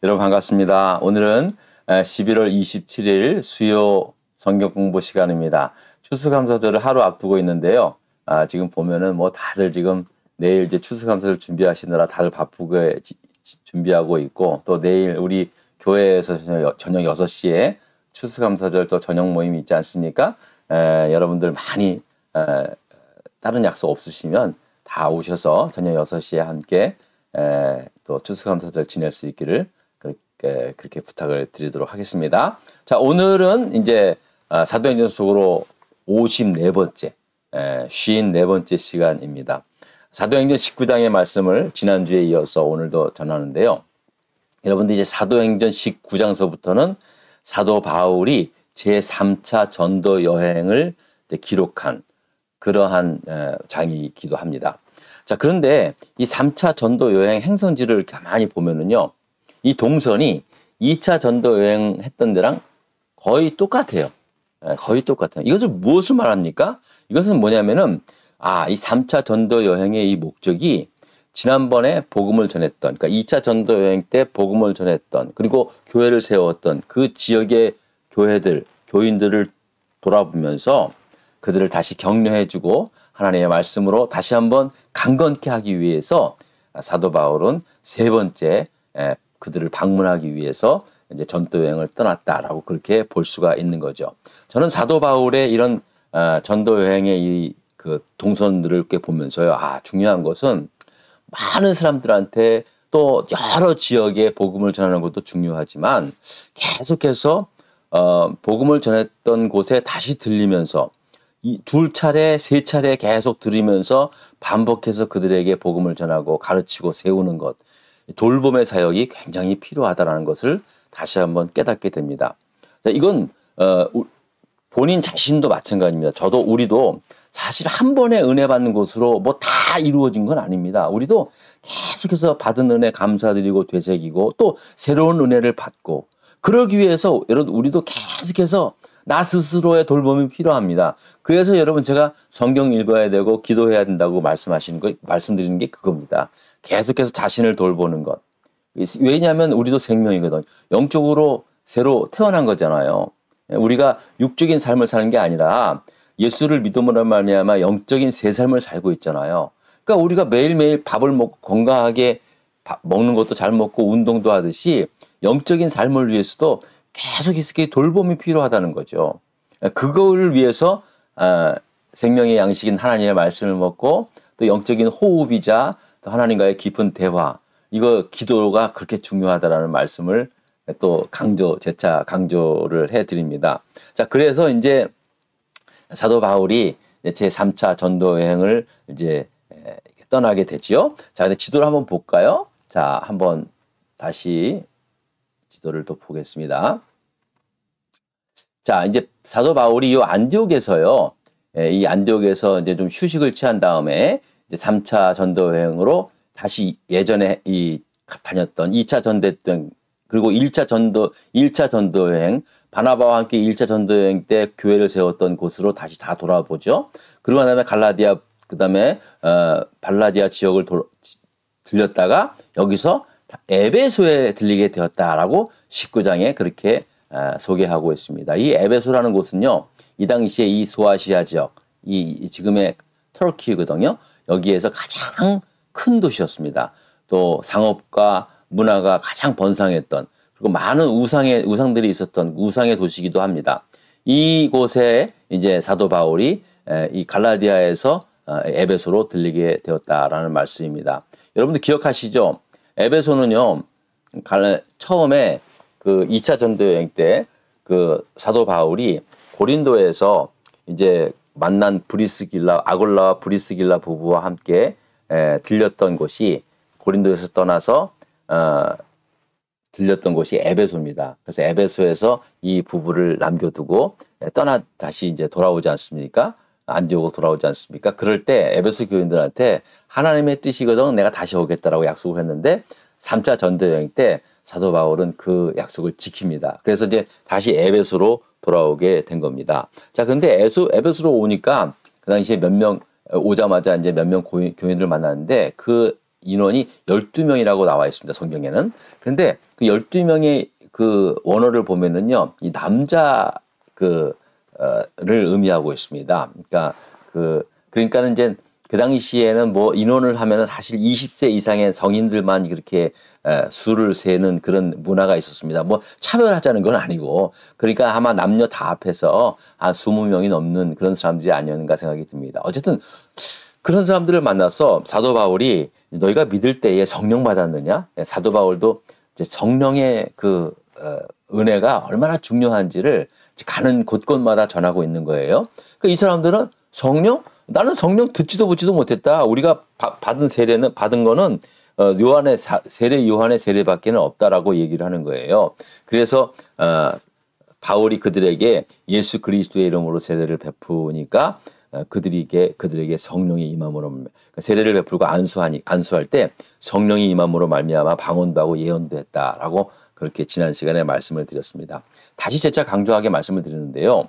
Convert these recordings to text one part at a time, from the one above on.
여러분 반갑습니다. 오늘은 11월 27일 수요 성경 공부 시간입니다. 추수감사절을 하루 앞두고 있는데요. 지금 보면은 뭐 다들 지금 내일 이제 추수감사절 준비하시느라 다들 바쁘게 준비하고 있고, 또 내일 우리 교회에서 저녁 6시에 추수감사절 또 저녁 모임이 있지 않습니까? 여러분들 많이 다른 약속 없으시면 다 오셔서 저녁 6시에 함께 또 추수감사절 지낼 수 있기를 그렇게 부탁을 드리도록 하겠습니다. 자, 오늘은 이제 사도행전 속으로 54번째, 54번째 시간입니다. 사도행전 19장의 말씀을 지난주에 이어서 오늘도 전하는데요. 여러분들 이제 사도행전 19장서부터는 사도 바울이 제3차 전도 여행을 기록한 그러한 장이기도 합니다. 자, 그런데 이 3차 전도 여행 행선지를 가만히 보면은요, 이 동선이 2차 전도 여행 했던 데랑 거의 똑같아요. 거의 똑같아요. 이것을 무엇을 말합니까? 이것은 뭐냐면은, 이 3차 전도 여행의 이 목적이 지난번에 복음을 전했던, 그러니까 2차 전도 여행 때 복음을 전했던, 그리고 교회를 세웠던 그 지역의 교회들, 교인들을 돌아보면서 그들을 다시 격려해주고 하나님의 말씀으로 다시 한번 강건케 하기 위해서 사도 바울은 세 번째 그들을 방문하기 위해서 이제 전도 여행을 떠났다라고 그렇게 볼 수가 있는 거죠. 저는 사도 바울의 이런 전도 여행의 이 그 동선들을 이렇게 보면서요, 중요한 것은 많은 사람들한테 또 여러 지역에 복음을 전하는 것도 중요하지만 계속해서 복음을 전했던 곳에 다시 들리면서 이 2차례, 3차례 계속 들으면서 반복해서 그들에게 복음을 전하고 가르치고 세우는 것, 돌봄의 사역이 굉장히 필요하다는 것을 다시 한번 깨닫게 됩니다. 이건 본인 자신도 마찬가지입니다. 우리도 사실 한 번에 은혜 받는 것으로 뭐 다 이루어진 건 아닙니다. 우리도 계속해서 받은 은혜 감사드리고 되새기고 또 새로운 은혜를 받고, 그러기 위해서 여러분 우리도 계속해서 나 스스로의 돌봄이 필요합니다. 그래서 여러분 제가 성경 읽어야 되고 기도해야 된다고 말씀드리는 게 그겁니다. 계속해서 자신을 돌보는 것. 왜냐하면 우리도 생명이거든요. 영적으로 새로 태어난 거잖아요. 우리가 육적인 삶을 사는 게 아니라 예수를 믿음으로 말미암아 영적인 새 삶을 살고 있잖아요. 그러니까 우리가 매일매일 밥을 먹고 건강하게 먹는 것도 잘 먹고 운동도 하듯이 영적인 삶을 위해서도 계속해서 돌봄이 필요하다는 거죠. 그거를 위해서 생명의 양식인 하나님의 말씀을 먹고 또 영적인 호흡이자 또 하나님과의 깊은 대화, 이거 기도가 그렇게 중요하다라는 말씀을 또 재차 강조를 해드립니다. 자, 그래서 이제 사도 바울이 제3차 전도 여행을 이제 떠나게 되지요. 자, 근데 지도를 한번 볼까요? 자, 한번 다시 지도를 또 보겠습니다. 자, 이제 사도 바울이 이 안디옥에서요, 이 안디옥에서 이제 좀 휴식을 취한 다음에 이제 3차 전도 여행으로 다시 예전에 다녔던 2차 전도 여행, 그리고 1차 전도 여행, 바나바와 함께 1차 전도 여행 때 교회를 세웠던 곳으로 다시 다 돌아보죠. 그러고 나면 그다음에 발라디아 지역을 들렸다가 여기서 에베소에 들리게 되었다라고 19장에 그렇게 소개하고 있습니다. 이 에베소라는 곳은요, 이 당시에 이 소아시아 지역, 이 지금의 터키거든요. 여기에서 가장 큰 도시였습니다. 또 상업과 문화가 가장 번성했던, 그리고 많은 우상들이 있었던 우상의 도시이기도 합니다. 이곳에 이제 사도 바울이 이 갈라디아에서 에베소로 들리게 되었다라는 말씀입니다. 여러분들 기억하시죠? 에베소는요, 처음에 그 2차 전도 여행 때 그 사도 바울이 고린도에서 이제 만난 아굴라와 브리스길라 부부와 함께 들렸던 곳이, 고린도에서 떠나서 들렸던 곳이 에베소입니다. 그래서 에베소에서 이 부부를 남겨두고 다시 이제 돌아오지 않습니까? 안디옥으로 돌아오지 않습니까? 그럴 때 에베소 교인들한테 하나님의 뜻이거든 내가 다시 오겠다라고 약속을 했는데 3차 전도 여행 때 사도 바울은 그 약속을 지킵니다. 그래서 이제 다시 에베소로 돌아오게 된 겁니다. 자, 근데 에베소로 오니까 그 당시에 오자마자 이제 몇 명 교인들 만났는데 그 인원이 12명이라고 나와 있습니다. 성경에는. 그런데 그 12명의 그 원어를 보면은요, 이 남자 를 의미하고 있습니다. 그러니까는 이제 그 당시에는 뭐 인원을 하면은 사실 20세 이상의 성인들만 그렇게 수를 세는 그런 문화가 있었습니다. 뭐 차별하자는 건 아니고, 그러니까 아마 남녀 다 합해서 한 20명이 넘는 그런 사람들이 아니었는가 생각이 듭니다. 어쨌든 그런 사람들을 만나서 사도 바울이 너희가 믿을 때에 성령 받았느냐? 사도 바울도 이제 성령의 은혜가 얼마나 중요한지를 가는 곳곳마다 전하고 있는 거예요. 그러니까 이 사람들은 나는 성령 듣지도 보지도 못했다. 우리가 받은 거는 요한의 세례밖에는 없다라고 얘기를 하는 거예요. 그래서 바울이 그들에게 예수 그리스도의 이름으로 세례를 베푸니까 그들에게 성령이 임함으로, 그러니까 세례를 베풀고 안수할 때 성령이 임함으로 말미암아 방언도 하고 예언도 했다라고 그렇게 지난 시간에 말씀을 드렸습니다. 다시 재차 강조하게 말씀을 드리는데요.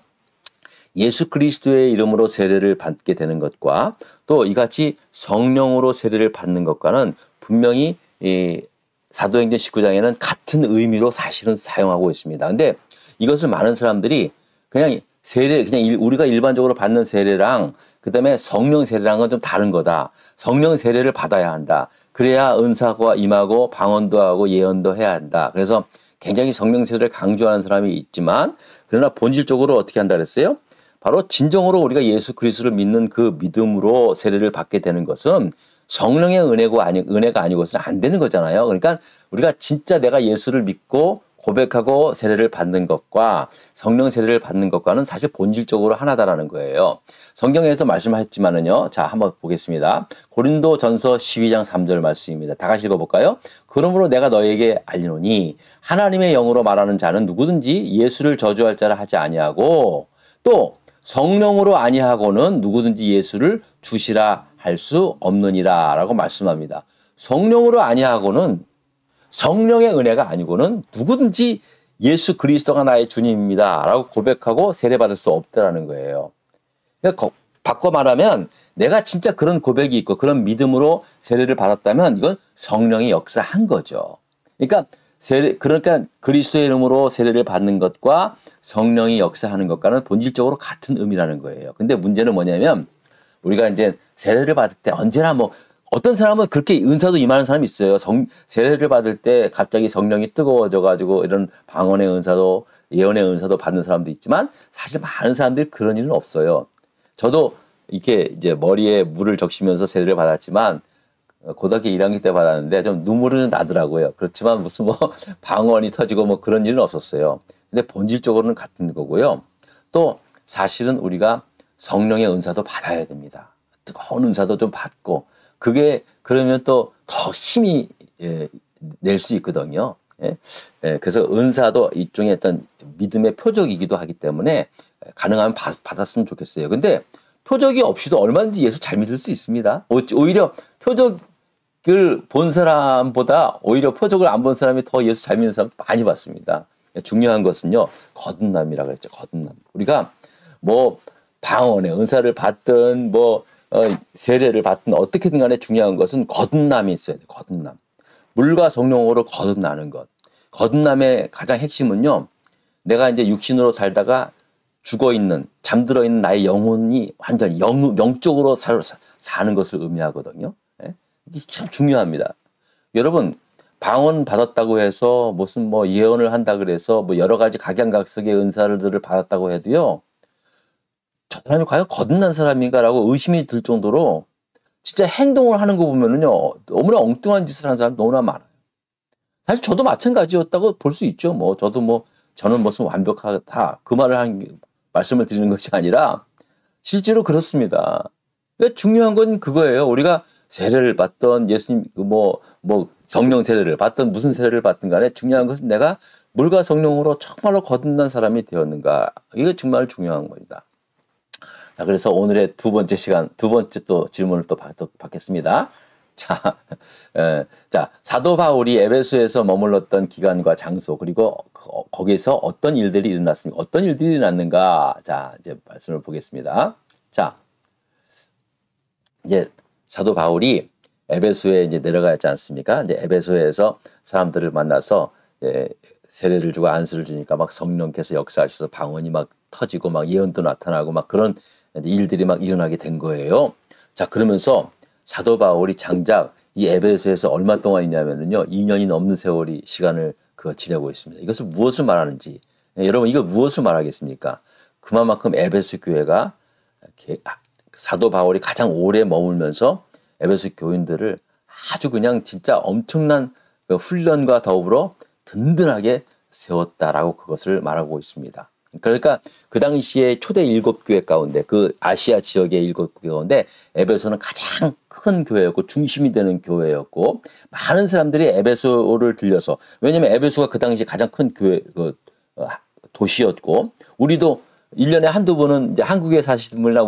예수 그리스도의 이름으로 세례를 받게 되는 것과 또 이같이 성령으로 세례를 받는 것과는 분명히 이 사도행전 19장에는 같은 의미로 사실은 사용하고 있습니다. 근데 이것을 많은 사람들이 그냥 우리가 일반적으로 받는 세례랑 그다음에 성령 세례랑은 좀 다른 거다. 성령 세례를 받아야 한다. 그래야 은사가 임하고 방언도 하고 예언도 해야 한다. 그래서 굉장히 성령 세례를 강조하는 사람이 있지만, 그러나 본질적으로 어떻게 한다 그랬어요? 바로 진정으로 우리가 예수 그리스도를 믿는 그 믿음으로 세례를 받게 되는 것은 성령의 은혜가 아니고서는 안 되는 거잖아요. 그러니까 우리가 진짜 내가 예수를 믿고 고백하고 세례를 받는 것과 성령 세례를 받는 것과는 사실 본질적으로 하나다라는 거예요. 성경에서 말씀하셨지만은요. 자, 한번 보겠습니다. 고린도전서 12장 3절 말씀입니다. 다 같이 읽어볼까요? 그러므로 내가 너에게 알리노니 하나님의 영으로 말하는 자는 누구든지 예수를 저주할 자라 하지 아니하고 또 성령으로 아니하고는 누구든지 예수를 주시라 할 수 없느니라 라고 말씀합니다. 성령으로 아니하고는, 성령의 은혜가 아니고는 누구든지 예수 그리스도가 나의 주님입니다 라고 고백하고 세례받을 수 없다라는 거예요. 그러니까 바꿔 말하면 내가 진짜 그런 고백이 있고 그런 믿음으로 세례를 받았다면 이건 성령이 역사한 거죠. 그러니까 그리스도의 이름으로 세례를 받는 것과 성령이 역사하는 것과는 본질적으로 같은 의미라는 거예요. 근데 문제는 뭐냐면 우리가 이제 세례를 받을 때 언제나 어떤 사람은 그렇게 은사도 임하는 사람이 있어요. 세례를 받을 때 갑자기 성령이 뜨거워져가지고 이런 방언의 은사도 예언의 은사도 받는 사람도 있지만 사실 많은 사람들이 그런 일은 없어요. 저도 이렇게 이제 머리에 물을 적시면서 세례를 받았지만 고등학교 1학년 때 받았는데 좀 눈물은 나더라고요. 그렇지만 무슨 방언이 터지고 그런 일은 없었어요. 근데 본질적으로는 같은 거고요. 또 사실은 우리가 성령의 은사도 받아야 됩니다. 뜨거운 은사도 좀 받고 그러면 또 더 힘이 낼 수 있거든요. 그래서 은사도 일종의 어떤 믿음의 표적이기도 하기 때문에 가능하면 받았으면 좋겠어요. 근데 표적이 없이도 얼마든지 예수 잘 믿을 수 있습니다. 오히려 표적을 본 사람보다 오히려 표적을 안 본 사람이 더 예수 잘 믿는 사람 많이 봤습니다. 중요한 것은요, 거듭남이라고 그랬죠. 거듭남. 우리가 방언의 은사를 받든 세례를 받든 어떻게든 간에 중요한 것은 거듭남이 있어야 돼요. 거듭남. 물과 성령으로 거듭나는 것. 거듭남의 가장 핵심은요, 내가 이제 육신으로 살다가 잠들어 있는 나의 영혼이 완전 영적으로 사는 것을 의미하거든요. 이게 참 중요합니다. 여러분, 방언 받았다고 해서 무슨 예언을 한다 그래서 여러 가지 각양각색의 은사들을 받았다고 해도요, 저 사람이 과연 거듭난 사람인가라고 의심이 들 정도로 진짜 행동을 하는 거 보면은요, 너무나 엉뚱한 짓을 하는 사람 너무나 많아요. 사실 저도 마찬가지였다고 볼 수 있죠. 저는 무슨 완벽하다. 그 말씀을 드리는 것이 아니라 실제로 그렇습니다. 그러니까 중요한 건 그거예요. 우리가 세례를 받던 예수님, 성령 세례를 받던 무슨 세례를 받든 간에 중요한 것은 내가 물과 성령으로 정말로 거듭난 사람이 되었는가. 이게 정말 중요한 겁니다. 자, 그래서 오늘의 두 번째 또 질문을 또 받겠습니다. 자, 사도 바울이 에베소에서 머물렀던 기간과 장소, 그리고 거기에서 어떤 일들이 일어났습니까? 어떤 일들이 일어났는가? 자, 이제 말씀을 보겠습니다. 자, 이제 사도 바울이 에베소에 이제 내려가지 않습니까? 이제 에베소에서 사람들을 만나서 세례를 주고 안수를 주니까 막 성령께서 역사하셔서 방언이 막 터지고 막 예언도 나타나고 막 그런 일들이 막 일어나게 된 거예요. 자, 그러면서 사도 바울이 장작 이 에베소에서 얼마 동안 있냐면은요, 2년이 넘는 세월이 시간을 지내고 있습니다. 이것은 무엇을 말하는지, 여러분 이거 무엇을 말하겠습니까? 그만큼 에베소 교회가 사도 바울이 가장 오래 머물면서 에베소 교인들을 아주 그냥 진짜 엄청난 훈련과 더불어 든든하게 세웠다라고 그것을 말하고 있습니다. 그러니까 그 당시에 초대 7교회 가운데 그 아시아 지역의 7교회 가운데 에베소는 가장 큰 교회였고 중심이 되는 교회였고 많은 사람들이 에베소를 들려서 왜냐하면 에베소가 그 당시에 가장 큰 교회 도시였고 우리도 1년에 한두 번은 이제 한국에 사시는 분이나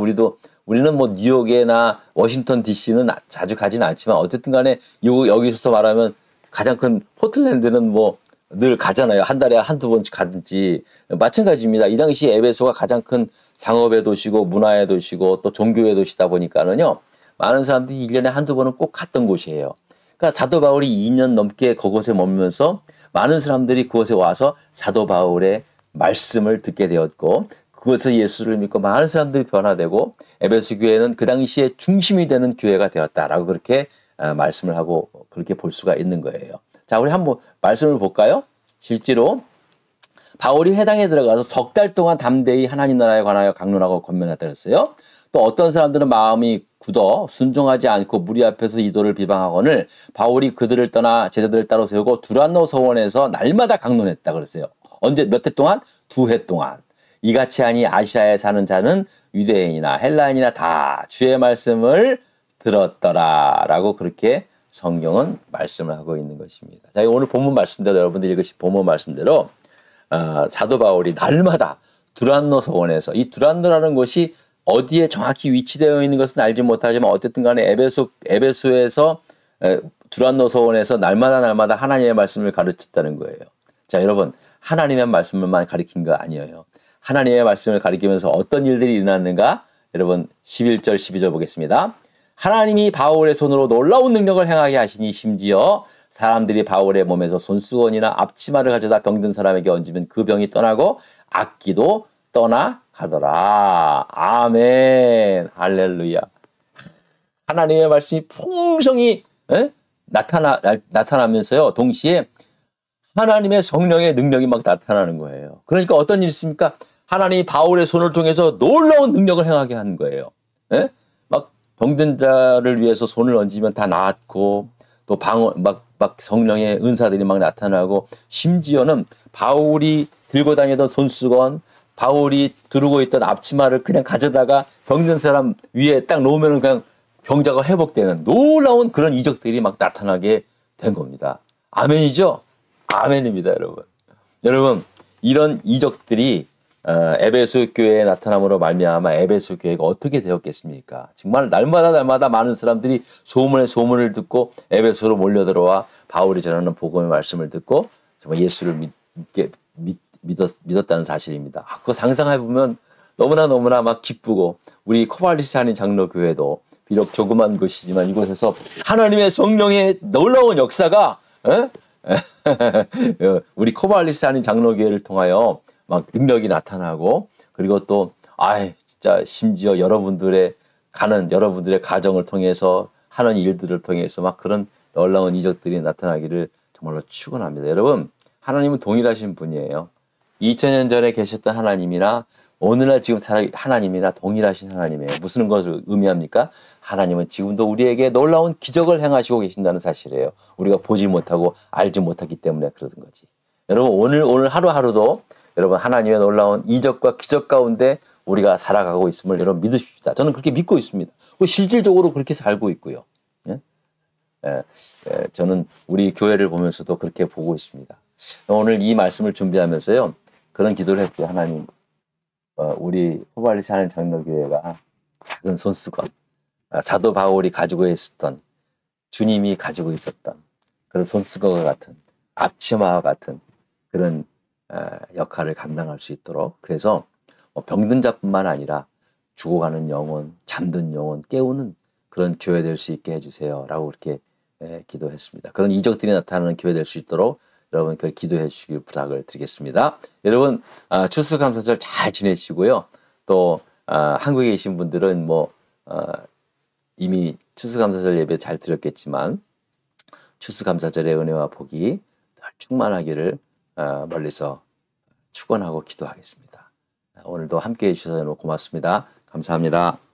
우리는 뭐 뉴욕이나 워싱턴 DC는 자주 가지는 않지만 어쨌든 간에 여기서 말하면 가장 큰 포틀랜드는 뭐 늘 가잖아요. 한 달에 한두 번씩 가든지 마찬가지입니다. 이 당시 에베소가 가장 큰 상업의 도시고 문화의 도시고 또 종교의 도시다 보니까는요. 많은 사람들이 1년에 한두 번은 꼭 갔던 곳이에요. 그러니까 사도 바울이 2년 넘게 그곳에 머물면서 많은 사람들이 그곳에 와서 사도 바울의 말씀을 듣게 되었고 그것에서 예수를 믿고 많은 사람들이 변화되고 에베소 교회는 그 당시에 중심이 되는 교회가 되었다라고 그렇게 말씀을 하고 그렇게 볼 수가 있는 거예요. 자, 우리 한번 말씀을 볼까요? 실제로 바울이 회당에 들어가서 석 달 동안 담대히 하나님 나라에 관하여 강론하고 권면했다 그랬어요. 또 어떤 사람들은 마음이 굳어 순종하지 않고 무리 앞에서 이도를 비방하거늘 바울이 그들을 떠나 제자들을 따로 세우고 두란노 서원에서 날마다 강론했다 그랬어요. 언제 몇 해 동안? 2해 동안. 이같이 하니 아시아에 사는 자는 유대인이나 헬라인이나 다 주의 말씀을 들었더라라고 그렇게 성경은 말씀을 하고 있는 것입니다. 자, 오늘 본문 말씀대로 여러분들이 읽으신 본문 말씀대로 사도 바울이 날마다 두란노 서원에서 이 두란노라는 곳이 어디에 정확히 위치되어 있는 것은 알지 못하지만 어쨌든 간에 에베소에서 두란노 서원에서 날마다 하나님의 말씀을 가르쳤다는 거예요. 자, 여러분 하나님의 말씀을만 가르친 거 아니에요. 하나님의 말씀을 가리키면서 어떤 일들이 일어났는가? 여러분 11절 12절 보겠습니다. 하나님이 바울의 손으로 놀라운 능력을 행하게 하시니 심지어 사람들이 바울의 몸에서 손수건이나 앞치마를 가져다 병든 사람에게 얹으면 그 병이 떠나고 악기도 떠나가더라. 아멘. 할렐루야. 하나님의 말씀이 풍성히 나타나면서요. 동시에 하나님의 성령의 능력이 막 나타나는 거예요. 그러니까 어떤 일이 있습니까? 하나님이 바울의 손을 통해서 놀라운 능력을 행하게 하는 거예요. 막 병든 자를 위해서 손을 얹으면 다 나았고 또 막 성령의 은사들이 막 나타나고 심지어는 바울이 들고 다니던 손수건 바울이 두르고 있던 앞치마를 그냥 가져다가 병든 사람 위에 딱 놓으면 그냥 병자가 회복되는 놀라운 그런 이적들이 막 나타나게 된 겁니다. 아멘이죠? 아멘입니다, 여러분. 여러분, 이런 이적들이 에베소 교회에 나타남으로 말미암아 에베소 교회가 어떻게 되었겠습니까? 정말 날마다 많은 사람들이 소문을 듣고 에베소로 몰려들어와 바울이 전하는 복음의 말씀을 듣고 정말 예수를 믿었다는 사실입니다. 그거 상상해 보면 너무나 막 기쁘고 우리 코발리스 한인 장로교회도 비록 조그만 곳이지만 이곳에서 하나님의 성령의 놀라운 역사가 우리 코발리스 한인 장로교회를 통하여 막 능력이 나타나고 그리고 또 진짜 심지어 여러분들의 가정을 통해서 하는 일들을 통해서 막 그런 놀라운 이적들이 나타나기를 정말로 축원합니다. 여러분, 하나님은 동일하신 분이에요. 2000년 전에 계셨던 하나님이나 오늘날 지금 하나님이나 동일하신 하나님이에요. 무슨 것을 의미합니까? 하나님은 지금도 우리에게 놀라운 기적을 행하시고 계신다는 사실이에요. 우리가 보지 못하고 알지 못하기 때문에 그러는 거지. 여러분 오늘 하루하루도 여러분 하나님의 놀라운 이적과 기적 가운데 우리가 살아가고 있음을 여러분 믿으십시다. 저는 그렇게 믿고 있습니다. 실질적으로 그렇게 살고 있고요. 저는 우리 교회를 보면서도 그렇게 보고 있습니다. 오늘 이 말씀을 준비하면서요. 그런 기도를 했고요. 하나님, 우리 호발리스 하는 장로교회가 작은 손수건, 사도 바울이 가지고 있었던, 주님이 가지고 있었던 그런 손수건과 같은, 앞치마와 같은 그런 역할을 감당할 수 있도록 병든 자뿐만 아니라 죽어가는 영혼, 잠든 영혼 깨우는 그런 교회 될 수 있게 해주세요라고 그렇게 기도했습니다. 그런 이적들이 나타나는 교회 될 수 있도록 여러분 그 기도해 주시길 부탁을 드리겠습니다. 여러분 추수감사절 잘 지내시고요. 또 한국에 계신 분들은 뭐 이미 추수감사절 예배 잘 드렸겠지만 추수감사절의 은혜와 복이 늘 충만하기를 멀리서 축원하고 기도하겠습니다. 오늘도 함께해 주셔서 고맙습니다. 감사합니다.